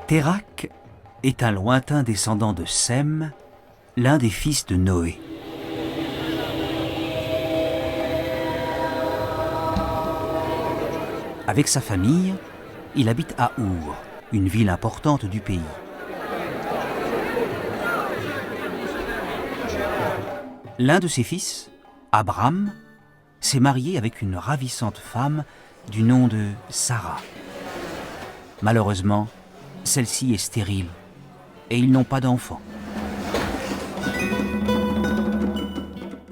Térakh est un lointain descendant de Sem, l'un des fils de Noé. Avec sa famille, il habite à Our, une ville importante du pays. L'un de ses fils, Abram, s'est marié avec une ravissante femme du nom de Sarah. Malheureusement, celle-ci est stérile et ils n'ont pas d'enfant.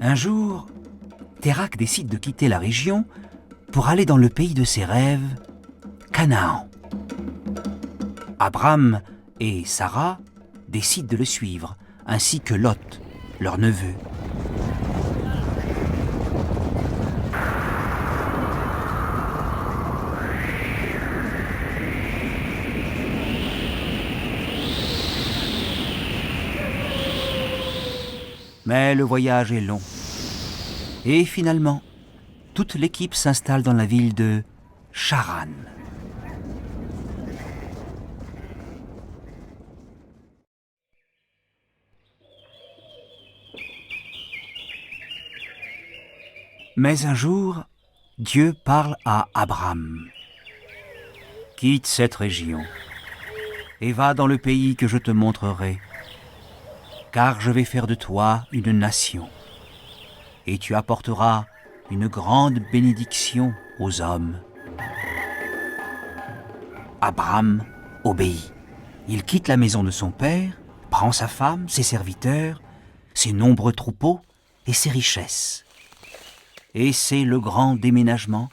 Un jour, Térakh décide de quitter la région pour aller dans le pays de ses rêves, Canaan. Abram et Sarah décident de le suivre, ainsi que Lot, leur neveu. Mais le voyage est long. Et finalement, toute l'équipe s'installe dans la ville de Charan. Mais un jour, Dieu parle à Abram. « Quitte cette région et va dans le pays que je te montrerai. Car je vais faire de toi une nation, et tu apporteras une grande bénédiction aux hommes. » Abram obéit. Il quitte la maison de son père, prend sa femme, ses serviteurs, ses nombreux troupeaux et ses richesses. Et c'est le grand déménagement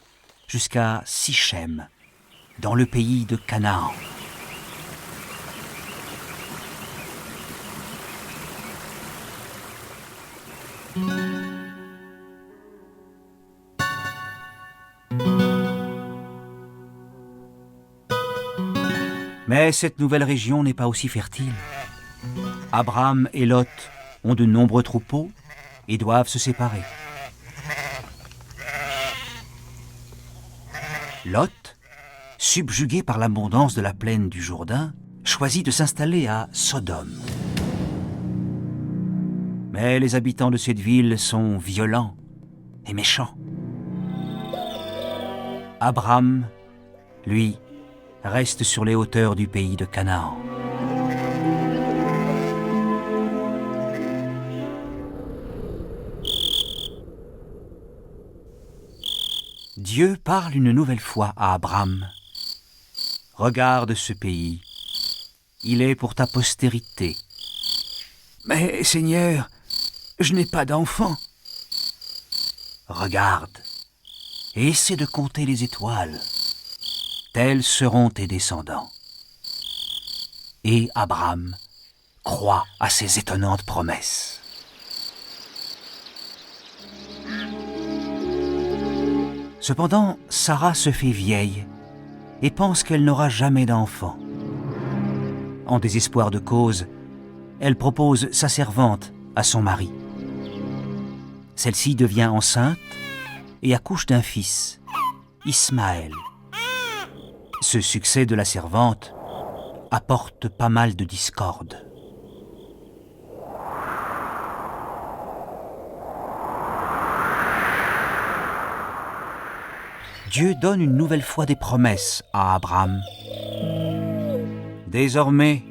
jusqu'à Sichem, dans le pays de Canaan. Mais cette nouvelle région n'est pas aussi fertile. Abram et Lot ont de nombreux troupeaux et doivent se séparer. Lot, subjugué par l'abondance de la plaine du Jourdain, choisit de s'installer à Sodome. Mais les habitants de cette ville sont violents et méchants. Abram, lui, reste sur les hauteurs du pays de Canaan. Dieu parle une nouvelle fois à Abram. « Regarde ce pays, il est pour ta postérité. »« Mais Seigneur, je n'ai pas d'enfant. »« Regarde, et essaie de compter les étoiles. Tels seront tes descendants. » Et Abram croit à ces étonnantes promesses. Cependant, Sarah se fait vieille et pense qu'elle n'aura jamais d'enfant. En désespoir de cause, elle propose sa servante à son mari. Celle-ci devient enceinte et accouche d'un fils, Ismaël. Ce succès de la servante apporte pas mal de discorde. Dieu donne une nouvelle fois des promesses à Abram. « Désormais,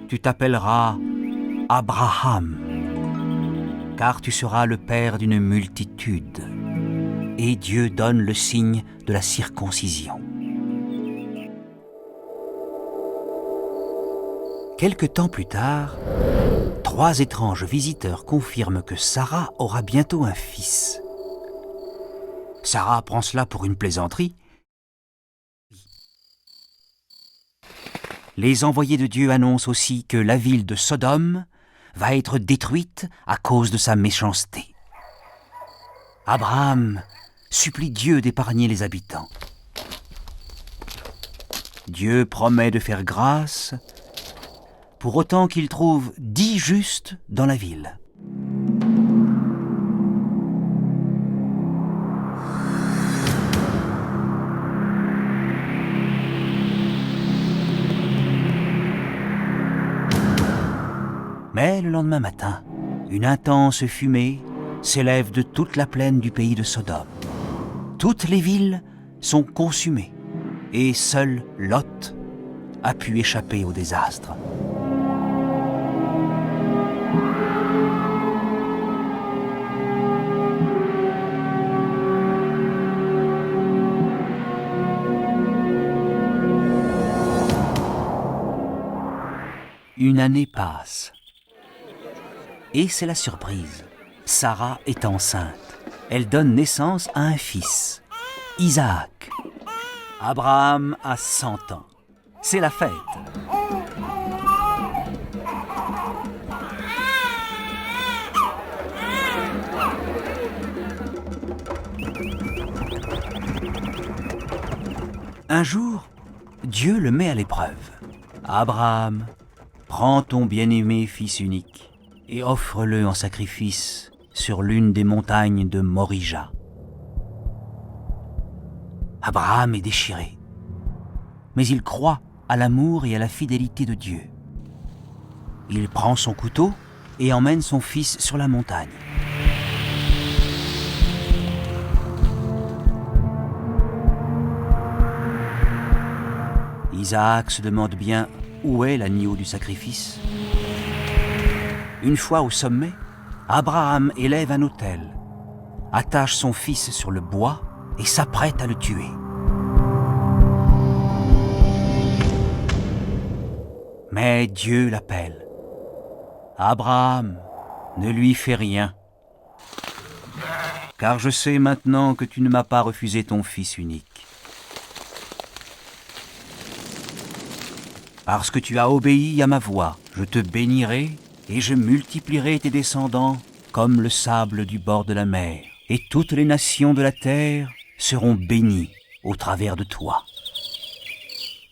tu t'appelleras Abraham, car tu seras le père d'une multitude. » Et Dieu donne le signe de la circoncision. Quelque temps plus tard, 3 étranges visiteurs confirment que Sarah aura bientôt un fils. Sarah prend cela pour une plaisanterie. Les envoyés de Dieu annoncent aussi que la ville de Sodome va être détruite à cause de sa méchanceté. Abraham supplie Dieu d'épargner les habitants. Dieu promet de faire grâce, pour autant qu'il trouve 10 justes dans la ville. Mais le lendemain matin, une intense fumée s'élève de toute la plaine du pays de Sodome. Toutes les villes sont consumées et seul Lot a pu échapper au désastre. Une année passe. Et c'est la surprise. Sarah est enceinte. Elle donne naissance à un fils, Isaac. Abraham a 100 ans. C'est la fête. Un jour, Dieu le met à l'épreuve. Abraham, prends ton bien-aimé fils unique et offre-le en sacrifice sur l'une des montagnes de Morija. Abraham est déchiré, mais il croit à l'amour et à la fidélité de Dieu. Il prend son couteau et emmène son fils sur la montagne. Isaac se demande bien où est l'agneau du sacrifice. Une fois au sommet, Abraham élève un autel, attache son fils sur le bois et s'apprête à le tuer. Mais Dieu l'appelle. « Abraham, ne lui fais rien, car je sais maintenant que tu ne m'as pas refusé ton fils unique. Parce que tu as obéi à ma voix, je te bénirai et je multiplierai tes descendants comme le sable du bord de la mer, et toutes les nations de la terre seront bénies au travers de toi. »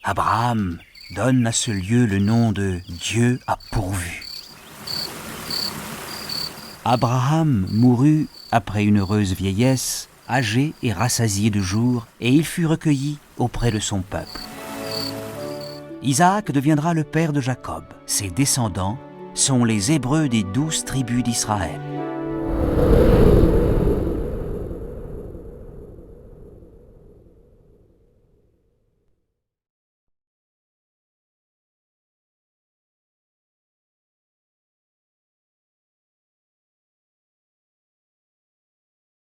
Abraham donne à ce lieu le nom de Dieu a pourvu. Abraham mourut après une heureuse vieillesse, âgé et rassasié de jours, et il fut recueilli auprès de son peuple. Isaac deviendra le père de Jacob. Ses descendants sont les Hébreux des 12 tribus d'Israël.